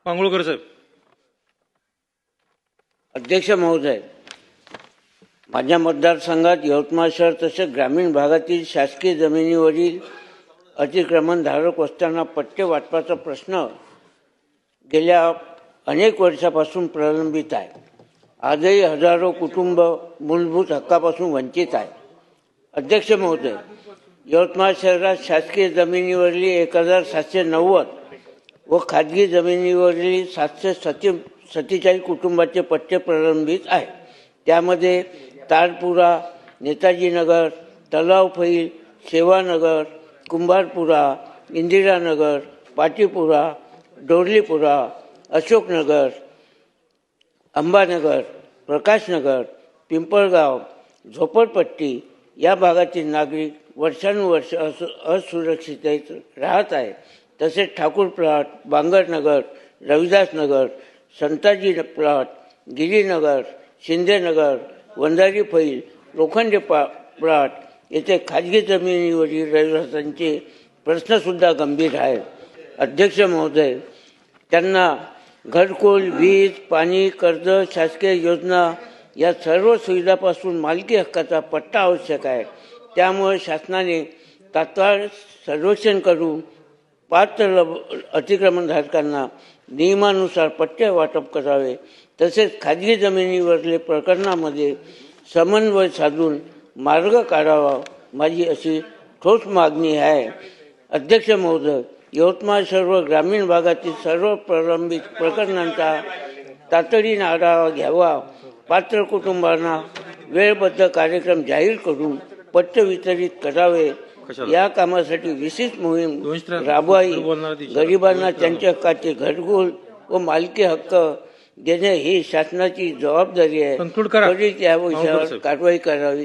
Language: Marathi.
मांगुळकर साहेब. अध्यक्ष महोदय, माझ्या मतदारसंघात यवतमाळ शहर तसेच ग्रामीण भागातील शासकीय जमिनीवरील अतिक्रमणधारक वस्त्यांना पट्टे वाटपाचा प्रश्न गेल्या अनेक वर्षापासून प्रलंबित आहे. आजही हजारो कुटुंब मूलभूत हक्कापासून वंचित आहे. अध्यक्ष महोदय, यवतमाळ शहरात शासकीय जमिनीवरील 1790 व खाजगी जमिनीवरील 747 कुटुंबाचे पट्टे प्रलंबित आहे. त्यामध्ये तारपुरा, नेताजी नगर, तलाव फैल, सेवानगर, कुंभारपुरा, इंदिरानगर, पाटीपुरा, डोरलीपुरा, अशोकनगर, अंबानगर, प्रकाशनगर, पिंपळगाव, झोपडपट्टी या भागातील नागरिक वर्षानुवर्ष असुरक्षित राहत आहे. तसेच ठाकूर प्लॉट, बांगरनगर, रविदासनगर, संताजी प्लॉट, गिरीनगर, शिंदेनगर, वंजारी फैल, लोखंडे प्लॉट येथे खाजगी जमिनीवरील रहिवाशांचे प्रश्नसुद्धा गंभीर आहेत. अध्यक्ष महोदय, त्यांना घरकुल, वीज, पाणी, कर्ज, शासकीय योजना या सर्व सुविधापासून मालकी हक्काचा पट्टा आवश्यक आहे. त्यामुळे शासनाने तात्काळ सर्वेक्षण करून पात्र अतिक्रमणधारकांना नियमानुसार पट्टे वाटप करावे. तसेच खाजगी जमिनीवरील प्रकरणामध्ये समन्वय साधून मार्ग काढावा, माझी अशी ठोस मागणी आहे. अध्यक्ष महोदय, यवतमाळ शहर ग्रामीण भागातील सर्व प्रलंबित प्रकरणांचा तातडीने आढावा घ्यावा. पात्र कुटुंबांना वेळबद्ध कार्यक्रम जाहीर करून पट्टे वितरित करावे. या कामासाठी विशेष मोहीम राबवावी. गरिबांना त्यांच्या हक्काचे घरकुल व मालकी हक्क देणे ही शासनाची जबाबदारी आहे. तरी त्या विषयावर कारवाई करावी.